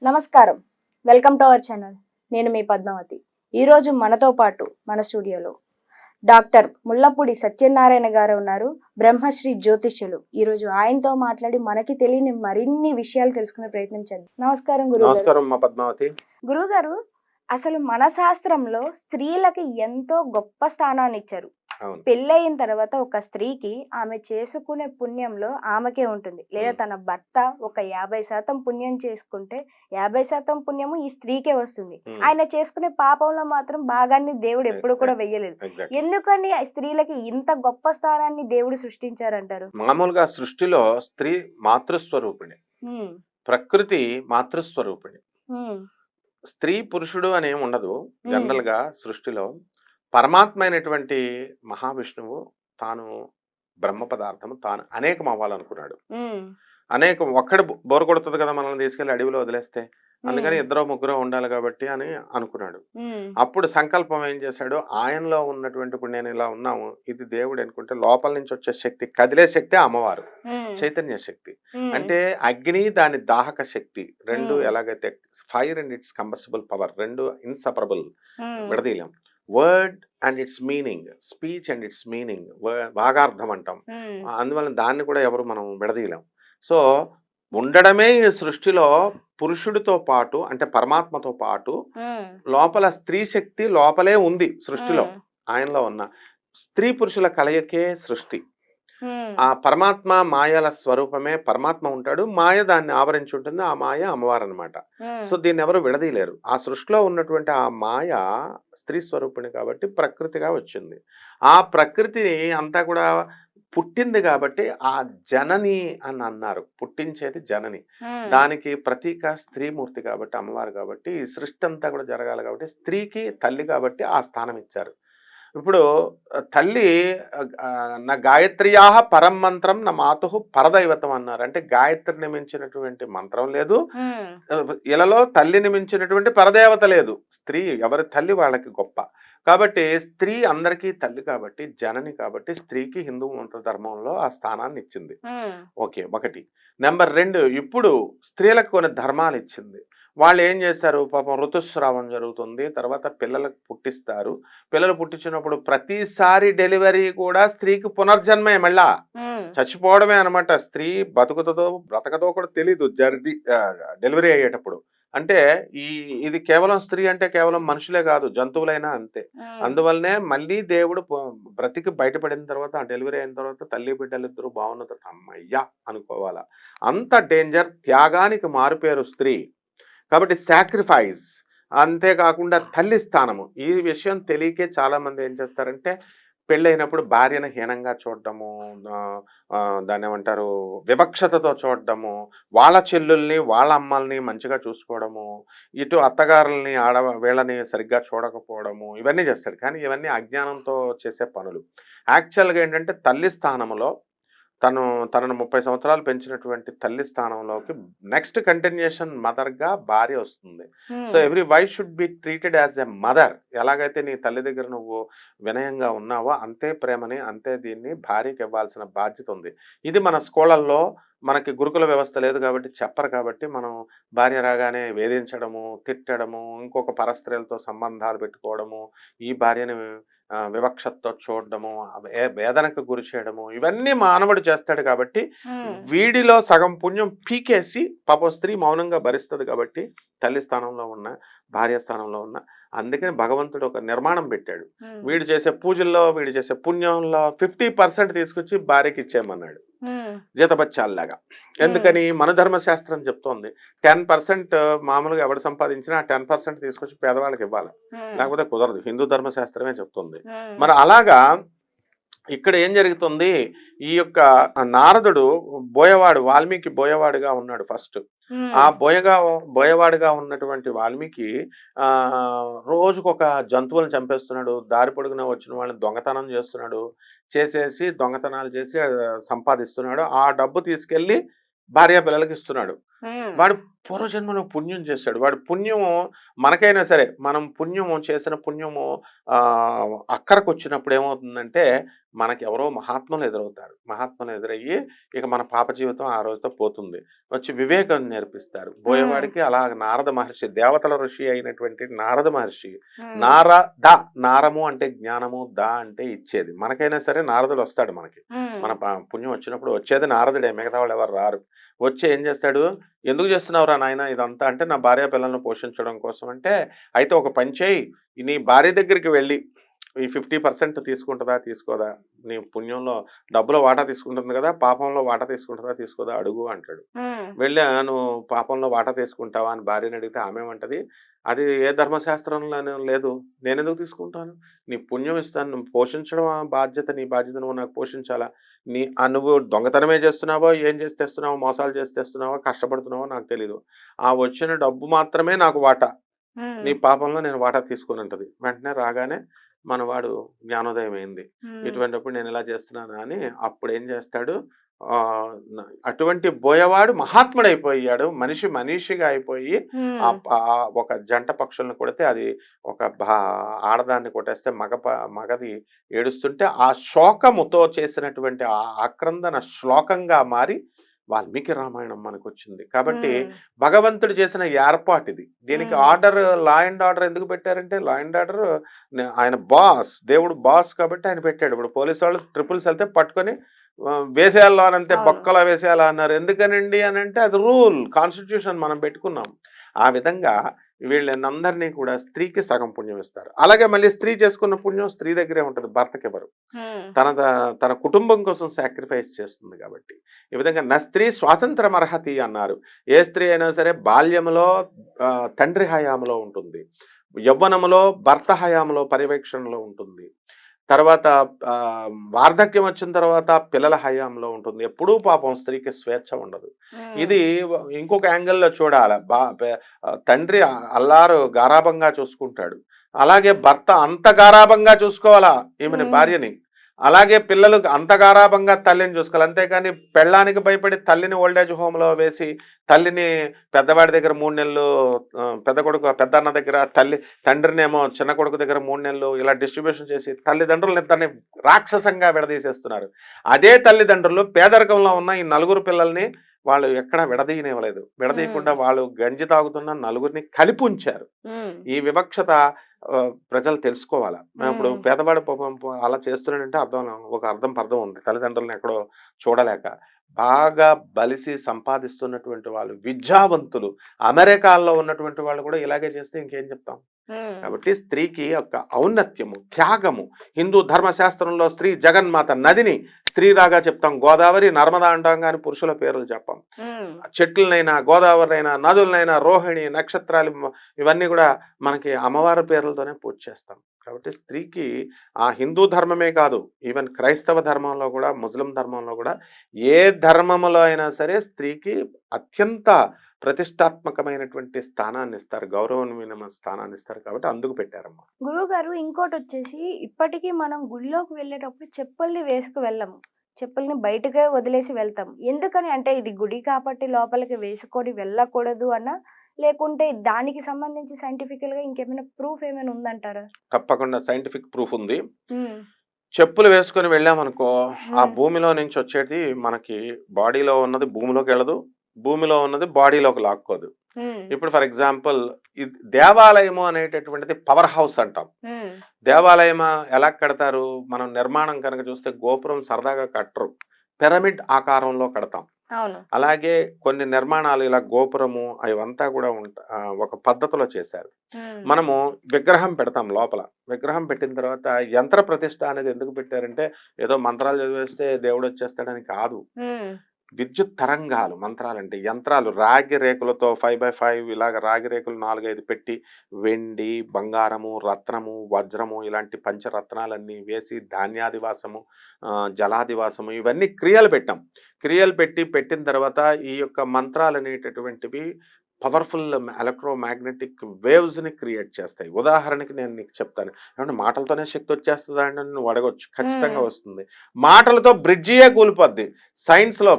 నమస్కారం. Welcome to our channel. నేను మీ పద్మావతి. ఈరోజు మనతో పాటు మన స్టూడియోలో డాక్టర్ ముల్లపూడి సత్యనారాయణ గారు ఉన్నారు. బ్రహ్మశ్రీ జ్యోతిష్యులు. ఈరోజు ఆయనతో మాట్లాడి మనకి తెలియని మరిన్ని విషయాలు తెలుసుకునే ప్రయత్నం చేద్దాం. నమస్కారం గురుగారు. నమస్కారం మా పద్మావతి. గురుగారు, అసలు మన శాస్త్రంలో స్త్రీలకి ఎంతో గొప్ప స్థానాన్ని ఇచ్చారు. పెళ్ళయిన తర్వాత ఒక స్త్రీకి ఆమె చేసుకునే పుణ్యంలో ఆమెకే ఉంటుంది, లేదా తన భర్త ఒక 50% పుణ్యం చేసుకుంటే 50% పుణ్యము ఈ స్త్రీకే వస్తుంది. ఆయన చేసుకునే పాపంలో మాత్రం భాగాన్ని దేవుడు ఎప్పుడు కూడా వెయ్యలేదు. ఎందుకని స్త్రీలకి ఇంత గొప్ప స్థానాన్ని దేవుడు సృష్టించారంటారు? మామూలుగా సృష్టిలో స్త్రీ మాతృస్వరూపిణి, ప్రకృతి మాతృస్వరూపిణి. స్త్రీ పురుషుడు అని ఉండదు. జనరల్ గా సృష్టిలో పరమాత్మ అయినటువంటి మహావిష్ణువు తాను బ్రహ్మ పదార్థము తాను అనేకం అవ్వాలనుకున్నాడు. అనేకం ఒక్కడు బోరు కొడుతుంది కదా మనల్ని తీసుకెళ్లి అడవిలో వదిలేస్తే, అందుకని ఇద్దరు ముగ్గురు ఉండాలి కాబట్టి అని అనుకున్నాడు. అప్పుడు సంకల్పం ఏం చేశాడు, ఆయనలో ఉన్నటువంటి, ఇప్పుడు నేను ఇలా ఉన్నాము, ఇది దేవుడు అనుకుంటే లోపల నుంచి వచ్చే శక్తి, కదిలే శక్తి అమ్మవారు, చైతన్య శక్తి. అంటే అగ్ని దాని దాహక శక్తి రెండు ఎలాగైతే fire and its combustible power రెండు ఇన్సపరబుల్, విడదీయలేం. Word and its meaning, speech and its meaning, భాగార్థం అంటాం. అందువల్ల దాన్ని కూడా ఎవరు మనం విడదీయలేం. సో ఉండడమే ఈ సృష్టిలో పురుషుడితో పాటు, అంటే పరమాత్మతో పాటు లోపల స్త్రీ శక్తి లోపలే ఉంది. సృష్టిలో ఆయనలో ఉన్న స్త్రీ పురుషుల కలయికే సృష్టి. ఆ పరమాత్మ మాయల స్వరూపమే. పరమాత్మ ఉంటాడు, మాయ దాన్ని ఆవరించి ఉంటుంది. ఆ మాయ అమ్మవారు అనమాట. సో దీన్ని ఎవరు విడదీయలేరు. ఆ సృష్టిలో ఉన్నటువంటి ఆ మాయ స్త్రీ స్వరూపిణి కాబట్టి ప్రకృతిగా వచ్చింది. ఆ ప్రకృతిని అంతా కూడా పుట్టింది కాబట్టి ఆ జనని అని అన్నారు. పుట్టించేది జనని, దానికి ప్రతీక స్త్రీమూర్తి కాబట్టి, అమ్మవారు కాబట్టి ఈ సృష్టి అంతా కూడా జరగాలి కాబట్టి స్త్రీకి తల్లి కాబట్టి ఆ స్థానం ఇచ్చారు. ఇప్పుడు తల్లి నా గాయత్ర్యా పరం మంత్రం నా మాతు పరదైవతం అన్నారు. అంటే గాయత్రిని మించినటువంటి మంత్రం లేదు, ఇలలో తల్లిని మించినటువంటి పరదేవత లేదు. స్త్రీ ఎవరి తల్లి వాళ్ళకి గొప్ప కాబట్టి స్త్రీ అందరికీ తల్లి కాబట్టి, జనని కాబట్టి స్త్రీకి హిందూ మంత్ర ధర్మంలో ఆ స్థానాన్ని ఇచ్చింది. ఓకే, ఒకటి. నెంబర్ 2, ఇప్పుడు స్త్రీలకు కొన్ని ధర్మాలు ఇచ్చింది. వాళ్ళు ఏం చేస్తారు, పాపం ఋతుస్రావం జరుగుతుంది, తర్వాత పిల్లలకు పుట్టిస్తారు. పిల్లలు పుట్టించినప్పుడు ప్రతిసారి డెలివరీ కూడా స్త్రీకి పునర్జన్మే, మళ్ళా చచ్చిపోవడమే అనమాట. స్త్రీ బ్రతకదో కూడా తెలీదు డెలివరీ అయ్యేటప్పుడు. అంటే ఇది కేవలం స్త్రీ అంటే కేవలం మనుషులే కాదు, జంతువులైనా అంతే. అందువల్లనే మళ్ళీ దేవుడు బ్రతికి బయటపడిన తర్వాత, ఆ డెలివరీ అయిన తర్వాత తల్లి బిడ్డలిద్దరూ బాగున్నది అమ్మయ్యా అనుకోవాలా. అంత డేంజర్, త్యాగానికి మారుపేరు స్త్రీ కాబట్టి సాక్రిఫైస్. అంతేకాకుండా తల్లి స్థానము, ఈ విషయం తెలియకే చాలా మంది ఏం చేస్తారంటే పెళ్ళైనప్పుడు భార్యను హీనంగా చూడడము, దాన్ని ఏమంటారు వివక్షతతో చూడడము, వాళ్ళ చెల్లుల్ని వాళ్ళ అమ్మల్ని మంచిగా చూసుకోవడము, ఇటు అత్తగారుల్ని వీళ్ళని సరిగ్గా చూడకపోవడము, ఇవన్నీ చేస్తారు. కానీ ఇవన్నీ అజ్ఞానంతో చేసే పనులు. యాక్చువల్గా ఏంటంటే తల్లి స్థానంలో తనను 30 సంవత్సరాలు పెంచినటువంటి తల్లి స్థానంలోకి నెక్స్ట్ కంటిన్యూషన్ మదర్గా భార్య వస్తుంది. So every wife should be treated as a mother. ఎలాగైతే నీ తల్లి దగ్గర నువ్వు వినయంగా ఉన్నావో అంతే ప్రేమని, అంతే దీన్ని భార్యకి ఇవ్వాల్సిన బాధ్యత ఉంది. ఇది మన స్కూళ్ళల్లో మనకి గురుకుల వ్యవస్థ లేదు కాబట్టి చెప్పరు. కాబట్టి మనం భార్య రాగానే వేధించడము, తిట్టడము, ఇంకొక పరస్త్రీలతో సంబంధాలు పెట్టుకోవడము, ఈ భార్యని వివక్షతో చూడడము, వేదనకు గురి చేయడము, ఇవన్నీ మానవుడు చేస్తాడు. కాబట్టి వీడిలో సగం పుణ్యం పీకేసి పాపం స్త్రీ మౌనంగా భరిస్తుంది. కాబట్టి తల్లి స్థానంలో ఉన్న, భార్య స్థానంలో ఉన్న, అందుకని భగవంతుడు ఒక నిర్మాణం పెట్టాడు. వీడు చేసే పూజల్లో, వీడు చేసే పుణ్యంలో 50% తీసుకొచ్చి భార్యకి ఇచ్చేయమన్నాడు, జీతబత్యాల్లాగా. ఎందుకని మన ధర్మశాస్త్రం చెప్తోంది 10% మామూలుగా ఎవడు సంపాదించినా 10% తీసుకొచ్చి పేదవాళ్ళకి ఇవ్వాలి, లేకపోతే కుదరదు. హిందూ ధర్మశాస్త్రమే చెప్తుంది. మరి అలాగా ఇక్కడ ఏం జరుగుతుంది, ఈ యొక్క నారదుడు వాల్మీకి బోయవాడుగా ఉన్నాడు ఫస్ట్. ఆ బోయవాడుగా ఉన్నటువంటి వాల్మీకి రోజుకొక జంతువులను చంపేస్తున్నాడు, దారి పొడుగున వచ్చిన వాళ్ళని దొంగతనం చేసేసి దొంగతనాలు చేసి సంపాదిస్తున్నాడు. ఆ డబ్బు తీసుకెళ్లి భార్య పిల్లలకి ఇస్తున్నాడు. వాడు పూర్వజన్మలో పుణ్యం చేశాడు. వాడి పుణ్యము మనకైనా సరే, మనం పుణ్యము చేసిన పుణ్యము అక్కరకొచ్చినప్పుడు ఏమవుతుందంటే, మనకెవరో మహాత్ములు ఎదురవుతారు. మహాత్ములు ఎదురయ్యి ఇక మన పాప జీవితం ఆ రోజుతో పోతుంది. వచ్చి వివేకం నేర్పిస్తారు. బోయేవాడికి అలా నారద మహర్షి, దేవతల ఋషి అయినటువంటి నారద మహర్షి, నారము అంటే జ్ఞానము, అంటే ఇచ్చేది. మనకైనా సరే నారదుడు వస్తాడు మనకి. మన పుణ్యం వచ్చినప్పుడు వచ్చేది నారదుడే, మిగతా వాళ్ళు ఎవరు రారు. వచ్చి ఏం చేస్తాడు, ఎందుకు చేస్తున్నావురా నాయన ఇదంతా అంటే, నా భార్య పిల్లలను పోషించడం కోసం అంటే, అయితే ఒక పని చేయి, నీ భార్య దగ్గరికి వెళ్ళి ఈ 50% తీసుకుంటుందా తీసుకోదా, నీ పుణ్యంలో డబ్బులో వాటా తీసుకుంటుంది కదా, పాపంలో వాటా తీసుకుంటుందా తీసుకోదా అడుగు అంటాడు. వెళ్ళి నువ్వు పాపంలో వాటా తీసుకుంటావా అని భార్యని అడిగితే ఆమె ఏమంటది, అది ఏ ధర్మశాస్త్రంలోనే లేదు, నేను ఎందుకు తీసుకుంటాను, నీ పుణ్యం ఇస్తాను, నువ్వు పోషించడం బాధ్యత, నీ బాధ్యత నువ్వు నాకు పోషించాలా, నువ్వు దొంగతనమే చేస్తున్నావో, ఏం చేసి తెస్తున్నావో, మోసాలు చేసి తెస్తున్నావో, కష్టపడుతున్నావో నాకు తెలీదు, ఆ వచ్చిన డబ్బు మాత్రమే నాకు వాటా, నీ పాపంలో నేను వాటా తీసుకుని ఉంటది. వెంటనే రాగానే మనవాడు జ్ఞానోదయం అయింది. ఇటువంటిప్పుడు నేను ఇలా చేస్తున్నాను అని అప్పుడు ఏం చేస్తాడు, అటువంటి బోయవాడు మహాత్ముడైపోయాడు. మనిషిగా అయిపోయి ఒక జంట పక్షులను కొడితే అది ఒక ఆడదాన్ని కొట్టేస్తే మగది ఏడుస్తుంటే ఆ శోకముతో చేసినటువంటి ఆక్రందన శ్లోకంగా మారి వాల్మీకి రామాయణం మనకు వచ్చింది. కాబట్టి భగవంతుడు చేసిన ఏర్పాటు ఇది. దీనికి ఆర్డర్, లా అండ్ ఆర్డర్ ఎందుకు పెట్టారంటే, లా అండ్ ఆర్డర్ ఆయన బాస్, దేవుడు బాస్ కాబట్టి ఆయన పెట్టాడు. ఇప్పుడు పోలీసు వాళ్ళు ట్రిపుల్స్ వెళ్తే పట్టుకొని వేసేయాలా అనంతే, బొక్కలా వేసేయాలా అన్నారు. ఎందుకనండి అని అంటే, అది రూల్, కాన్స్టిట్యూషన్ మనం పెట్టుకున్నాం. ఆ విధంగా వీళ్ళందరినీ కూడా స్త్రీకి సగం పుణ్యం ఇస్తారు. అలాగే మళ్ళీ స్త్రీ చేసుకున్న పుణ్యం స్త్రీ దగ్గరే ఉంటుంది, భర్తకి ఎవరు. తన కుటుంబం కోసం సాక్రిఫైస్ చేస్తుంది కాబట్టి. ఈ విధంగా నా స్త్రీ స్వాతంత్రం అర్హతి అన్నారు. ఏ స్త్రీ అయినా సరే బాల్యములో తండ్రి హయాంలో ఉంటుంది, యవ్వనములో భర్త హయాంలో పర్యవేక్షణలో ఉంటుంది, తర్వాత వార్ధక్యం వచ్చిన తర్వాత పిల్లల హయాంలో ఉంటుంది. ఎప్పుడూ పాపం స్త్రీకి స్వేచ్ఛ ఉండదు. ఇది ఇంకొక యాంగిల్లో చూడాలి. తండ్రి అల్లారు గారాబంగా చూసుకుంటాడు, అలాగే భర్త అంత గారాబంగా చూసుకోవాలా ఈమెని, భార్యని. అలాగే పిల్లలు అంత గారాబంగా తల్లిని చూసుకోవాలి. అంతేకాని పెళ్ళానికి భయపడి తల్లిని ఓల్డేజ్ హోమ్లో వేసి, తల్లిని పెద్దవాడి దగ్గర 3 నెలలు, పెద్దన్న దగ్గర తండ్రినేమో చిన్న కొడుకు దగ్గర 3 నెలలు ఇలా డిస్ట్రిబ్యూషన్ చేసి తల్లిదండ్రులను ఇద్దరిని రాక్షసంగా విడదీసేస్తున్నారు. అదే తల్లిదండ్రులు పేదరికంలో ఉన్న ఈ 4 పిల్లల్ని వాళ్ళు ఎక్కడ విడదీయనివ్వలేదు. విడదీయకుండా వాళ్ళు గంజి తాగుతున్న 4ని కలిపి ఉంచారు. ఈ వివక్షత ప్రజలు తెలుసుకోవాలా. ఇప్పుడు పేదవాడు అలా చేస్తున్నాడంటే అర్థం ఉంది. తల్లిదండ్రులను ఎక్కడో చూడలేక బాగా బలిసి సంపాదిస్తున్నటువంటి వాళ్ళు, విద్యావంతులు, అమెరికాలో ఉన్నటువంటి వాళ్ళు కూడా ఇలాగే చేస్తే ఇంకేం చెప్తాం. కాబట్టి స్త్రీకి ఒక ఔన్నత్యము, త్యాగము. హిందూ ధర్మశాస్త్రంలో స్త్రీ జగన్మాత, నదిని స్త్రీలాగా చెప్తాం. గోదావరి, నర్మదా అంటాం కానీ పురుషుల పేర్లు చెప్పాం. చెట్లనైనా, గోదావరినైనా, నదులనైనా, రోహిణి, నక్షత్రాలు, ఇవన్నీ కూడా మనకి అమ్మవారి పేర్లతోనే పూజ చేస్తాం. కాబట్టి స్త్రీకి ఆ హిందూ ధర్మమే కాదు, ఈవెన్ క్రైస్తవ ధర్మంలో కూడా, ముస్లిం ధర్మంలో కూడా, ఏ ధర్మంలో అయినా సరే స్త్రీకి అత్యంత ప్రతిష్టాత్మకమైనటువంటి స్థానాన్ని ఇస్తారు, గౌరవమైన స్థానాన్ని ఇస్తారు. కాబట్టి అందుకు పెట్టారమ్మా. గురువు గారు, ఇంకోటి వచ్చేసి, ఇప్పటికీ మనం గుళ్ళోకి వెళ్ళేటప్పుడు చెప్పుల్ని వేసుకు వెళ్ళము, చెప్పుల్ని బయటకే వదిలేసి వెళ్తాం. ఎందుకని అంటే, ఇది గుడి కాబట్టి లోపలికి వేసుకొని వెళ్ళకూడదు అన్న, లేకుంటే దానికి సంబంధించి సైంటిఫికల్ గా ఇంకేమైనా ప్రూఫ్ ఏమైనా ఉందంటారా? తప్పకుండా సైంటిఫిక్ ప్రూఫ్ ఉంది. చెప్పులు వేసుకొని వెళ్ళామనుకో, ఆ భూమిలో నుంచి వచ్చేది మనకి బాడీలో ఉన్నది భూమిలోకి వెళ్ళదు, భూమిలో ఉన్నది బాడీలోకి లాక్కోదు. ఇప్పుడు ఫర్ ఎగ్జాంపుల్, దేవాలయము అనేటటువంటిది పవర్ హౌస్ అంటాం. దేవాలయం ఎలా కడతారు, మనం నిర్మాణం కనుక చూస్తే గోపురం సరదాగా కట్టరు, పిరమిడ్ ఆకారంలో కడతాం. అలాగే కొన్ని నిర్మాణాలు ఇలా గోపురము అవంతా కూడా ఒక పద్ధతిలో చేశారు. మనము విగ్రహం పెడతాం లోపల. విగ్రహం పెట్టిన తర్వాత యంత్ర ప్రతిష్ఠ అనేది ఎందుకు పెట్టారంటే, ఏదో మంత్రాలు చదివేస్తే దేవుడు వచ్చేస్తాడని కాదు. విద్యుత్ తరంగాలు, మంత్రాలంటే యంత్రాలు, రాగి రేకులతో 5x5 ఇలాగ రాగి రేకులు 4-5 పెట్టి, వెండి, బంగారము, రత్నము, వజ్రము ఇలాంటి పంచరత్నాలన్నీ వేసి, ధాన్యాదివాసము, జలాదివాసము, ఇవన్నీ క్రియలు పెట్టాం. క్రియలు పెట్టిన తర్వాత ఈ యొక్క మంత్రాలు అనేటటువంటివి పవర్ఫుల్ ఎలక్ట్రోమాగ్నెటిక్ వేవ్స్ని క్రియేట్ చేస్తాయి. ఉదాహరణకి నేను నీకు చెప్తాను, ఏమంటే మాటలతోనే శక్తి వచ్చేస్తుందా అని నువ్వు అడగొచ్చు. ఖచ్చితంగా వస్తుంది. మాటలతో బ్రిడ్జియే కూలిపోద్ది. సైన్స్లో